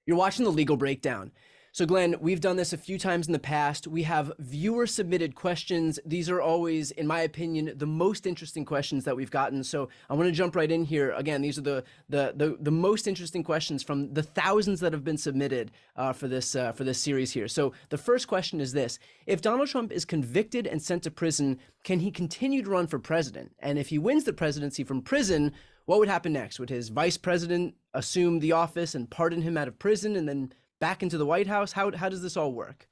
You're watching The Legal Breakdown. So, Glenn, we've done this a few times in the past. We have viewer submitted questions. These are always, in my opinion, the most interesting questions that we've gotten. So I want to jump right in here. Again, these are the most interesting questions from the thousands that have been submitted for this series here. So the first question is this: if Donald Trump is convicted and sent to prison, can he continue to run for president? And if he wins the presidency from prison, what would happen next? Would his vice president assume the office and pardon him out of prison and then back into the White House? How does this all work?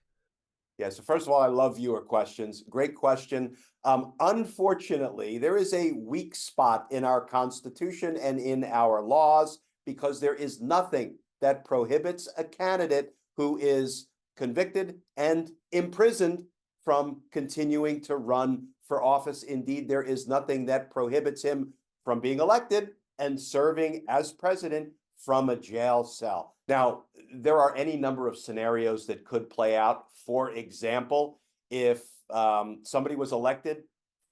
Yeah, so first of all, I love viewer questions. Great question. Unfortunately, there is a weak spot in our Constitution and in our laws because there is nothing that prohibits a candidate who is convicted and imprisoned from continuing to run for office. Indeed, there is nothing that prohibits him from being elected and serving as president from a jail cell. Now, there are any number of scenarios that could play out. For example, if somebody was elected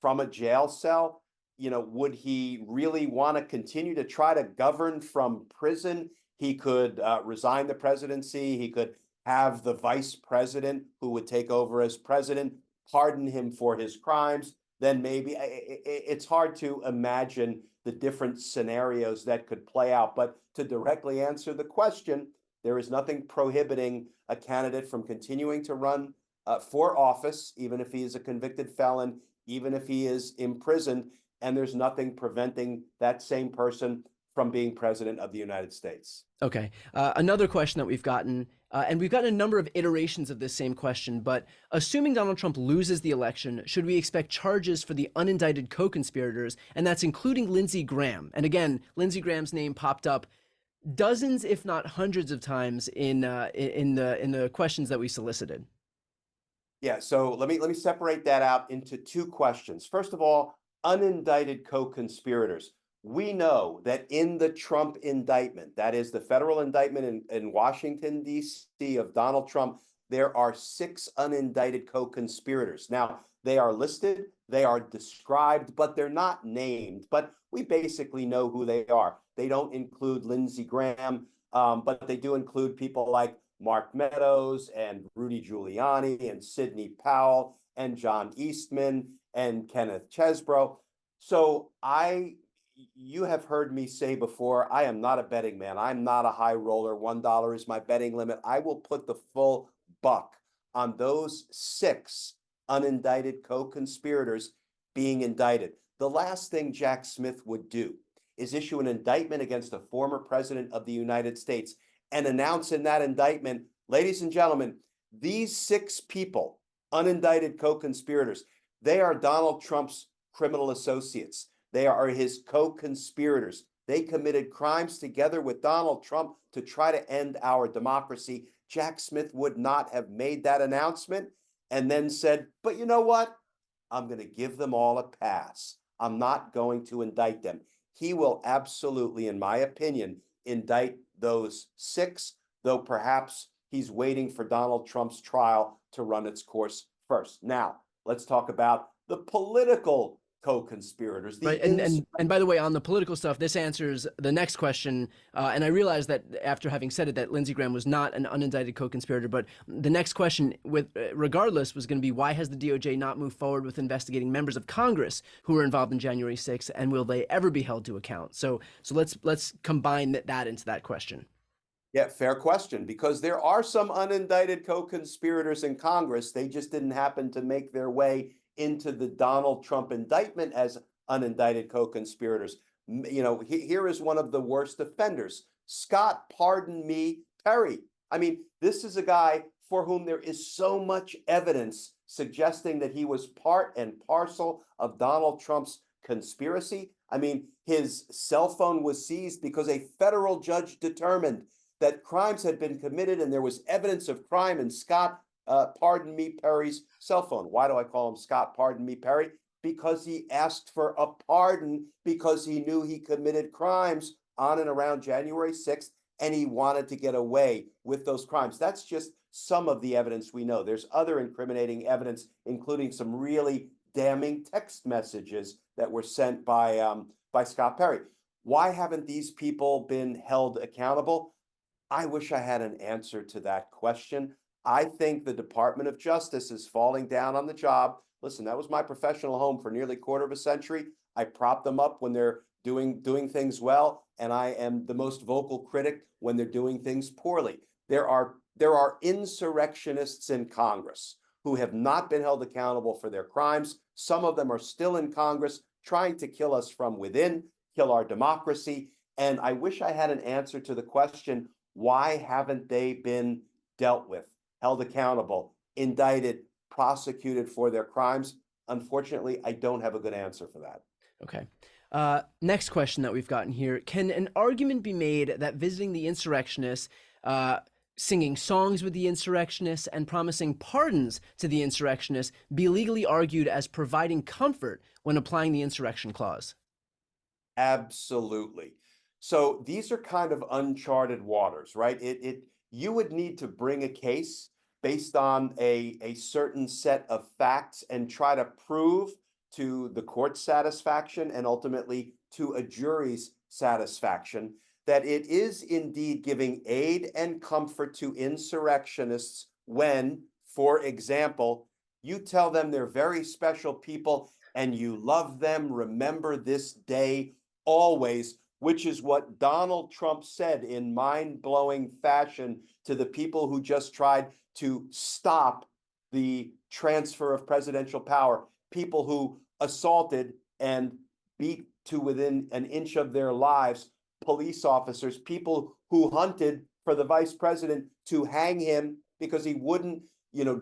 from a jail cell, would he really want to continue to try to govern from prison? He could resign the presidency. He could have the vice president who would take over as president pardon him for his crimes. Then maybe it's hard to imagine the different scenarios that could play out. But to directly answer the question, there is nothing prohibiting a candidate from continuing to run for office, even if he is a convicted felon, even if he is imprisoned, and there's nothing preventing that same person from being president of the United States. Okay. Another question that we've gotten, and we've gotten a number of iterations of this same question, but assuming Donald Trump loses the election, should we expect charges for the unindicted co-conspirators? And that's including Lindsey Graham. And again, Lindsey Graham's name popped up dozens, if not hundreds of times in the questions that we solicited. Yeah, so let me separate that out into two questions. First of all, unindicted co-conspirators. We know that in the Trump indictment, that is the federal indictment in Washington, D.C. of Donald Trump, there are 6 unindicted co-conspirators. Now, they are listed, they are described, but they're not named. But we basically know who they are. They don't include Lindsey Graham, but they do include people like Mark Meadows and Rudy Giuliani and Sidney Powell and John Eastman and Kenneth Chesebro. So you have heard me say before, I am not a betting man. I'm not a high roller. $1 is my betting limit. I will put the full buck on those 6 unindicted co-conspirators being indicted. The last thing Jack Smith would do is issue an indictment against a former president of the United States and announce in that indictment, ladies and gentlemen, these 6 people, unindicted co-conspirators, they are Donald Trump's criminal associates. They are his co-conspirators. They committed crimes together with Donald Trump to try to end our democracy. Jack Smith would not have made that announcement and then said, but you know what? I'm going to give them all a pass. I'm not going to indict them. He will absolutely, in my opinion, indict those 6, though perhaps he's waiting for Donald Trump's trial to run its course first. Now, let's talk about the political co-conspirators. Right. And by the way, on the political stuff, this answers the next question. And I realized that after having said it, that Lindsey Graham was not an unindicted co-conspirator. But the next question, regardless, was going to be, why has the DOJ not moved forward with investigating members of Congress who were involved in January 6th, and will they ever be held to account? So let's combine that into that question. Yeah, fair question, because there are some unindicted co-conspirators in Congress. They just didn't happen to make their way into the Donald Trump indictment as unindicted co-conspirators. Here is one of the worst offenders, Scott Pardon Me Perry. I mean, this is a guy for whom there is so much evidence suggesting that he was part and parcel of Donald Trump's conspiracy. I mean, his cell phone was seized because a federal judge determined that crimes had been committed and there was evidence of crime in Scott Pardon Me Perry's cell phone. Why do I call him Scott Pardon Me Perry? Because he asked for a pardon because he knew he committed crimes on and around January 6th, and he wanted to get away with those crimes. That's just some of the evidence we know. There's other incriminating evidence, including some really damning text messages that were sent by Scott Perry. Why haven't these people been held accountable? I wish I had an answer to that question. I think the Department of Justice is falling down on the job. Listen, that was my professional home for nearly a quarter of a century. I prop them up when they're doing things well, and I am the most vocal critic when they're doing things poorly. There are insurrectionists in Congress who have not been held accountable for their crimes. Some of them are still in Congress trying to kill us from within, kill our democracy. And I wish I had an answer to the question, why haven't they been dealt with, held accountable, indicted, prosecuted for their crimes? Unfortunately, I don't have a good answer for that. Okay. Next question that we've gotten here. Can an argument be made that visiting the insurrectionists, singing songs with the insurrectionists, and promising pardons to the insurrectionists be legally argued as providing comfort when applying the insurrection clause? Absolutely. So these are kind of uncharted waters, right? You would need to bring a case based on a certain set of facts and try to prove to the court's satisfaction and ultimately to a jury's satisfaction that it is indeed giving aid and comfort to insurrectionists when, for example, you tell them they're very special people and you love them. Remember this day always, which is what Donald Trump said in mind-blowing fashion to the people who just tried to stop the transfer of presidential power, people who assaulted and beat to within an inch of their lives police officers, people who hunted for the vice president to hang him because he wouldn't,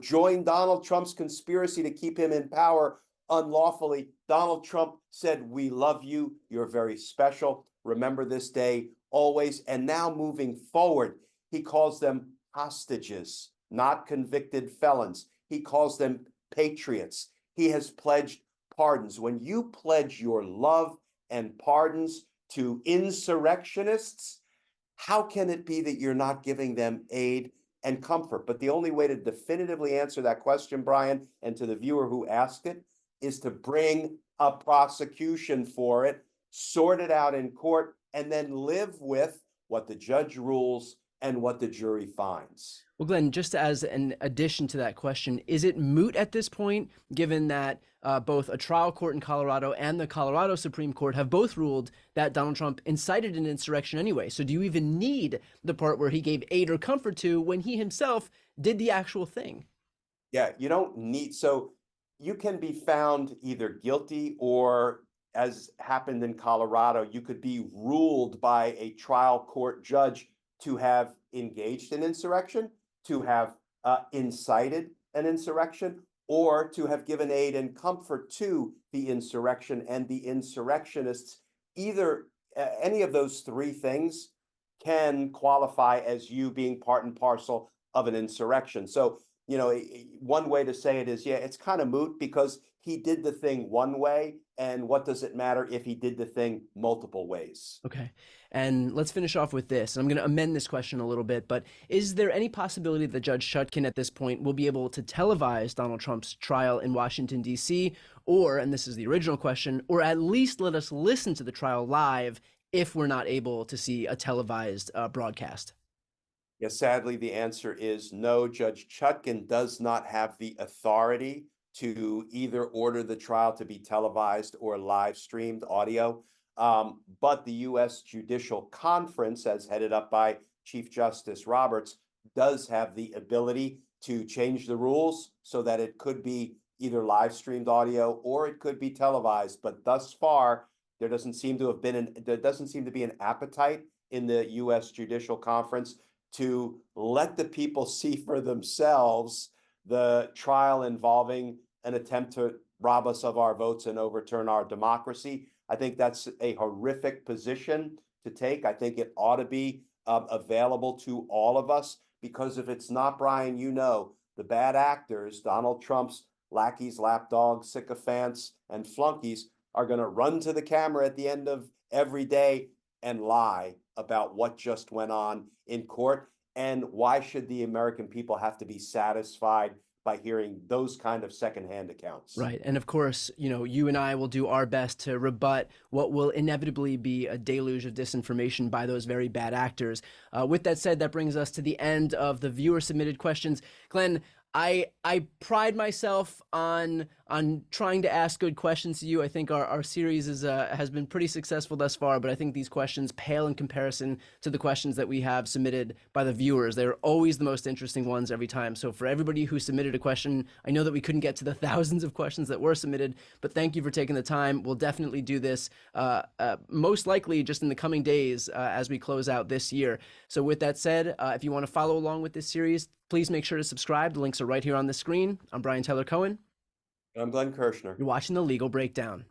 join Donald Trump's conspiracy to keep him in power unlawfully. Donald Trump said, "We love you. You're very special. Remember this day always." And now moving forward, he calls them hostages, not convicted felons. He calls them patriots. He has pledged pardons. When you pledge your love and pardons to insurrectionists, how can it be that you're not giving them aid and comfort? But the only way to definitively answer that question, Brian, and to the viewer who asked it, is to bring a prosecution for it, sort it out in court, and then live with what the judge rules and what the jury finds. Well, Glenn, just as an addition to that question, is it moot at this point, given that both a trial court in Colorado and the Colorado Supreme Court have both ruled that Donald Trump incited an insurrection anyway? So do you even need the part where he gave aid or comfort to when he himself did the actual thing? Yeah, you don't need, so you can be found either guilty or, as happened in Colorado, you could be ruled by a trial court judge to have engaged in insurrection, to have incited an insurrection, or to have given aid and comfort to the insurrection and the insurrectionists. Either any of those three things can qualify as you being part and parcel of an insurrection. So, one way to say it is, yeah, it's kind of moot because he did the thing one way, and what does it matter if he did the thing multiple ways? Okay. And let's finish off with this. I'm going to amend this question a little bit, but is there any possibility that Judge Chutkan at this point will be able to televise Donald Trump's trial in Washington, D.C., or, and this is the original question, or at least let us listen to the trial live if we're not able to see a televised broadcast? Yes, sadly, the answer is no. Judge Chutkan does not have the authority to either order the trial to be televised or live streamed audio. But the U.S. Judicial Conference, as headed up by Chief Justice Roberts, does have the ability to change the rules so that it could be either live streamed audio or it could be televised. But thus far, there doesn't seem to be an appetite in the U.S. Judicial Conference to let the people see for themselves the trial involving an attempt to rob us of our votes and overturn our democracy. I think that's a horrific position to take. I think it ought to be available to all of us, because if it's not, Brian, the bad actors, Donald Trump's lackeys, lapdogs, sycophants, and flunkies, are going to run to the camera at the end of every day and lie about what just went on in court. And why should the American people have to be satisfied by hearing those kind of secondhand accounts. Right. And of course, you and I will do our best to rebut what will inevitably be a deluge of disinformation by those very bad actors. With that said, that brings us to the end of the viewer submitted questions. Glenn, I pride myself on trying to ask good questions to you. I think our series has been pretty successful thus far, but I think these questions pale in comparison to the questions that we have submitted by the viewers. They're always the most interesting ones every time. So for everybody who submitted a question, I know that we couldn't get to the thousands of questions that were submitted, but thank you for taking the time. We'll definitely do this most likely just in the coming days as we close out this year. So with that said, if you want to follow along with this series, please make sure to subscribe. The links are right here on the screen. I'm Brian Taylor Cohen. I'm Glenn Kirshner. You're watching The Legal Breakdown.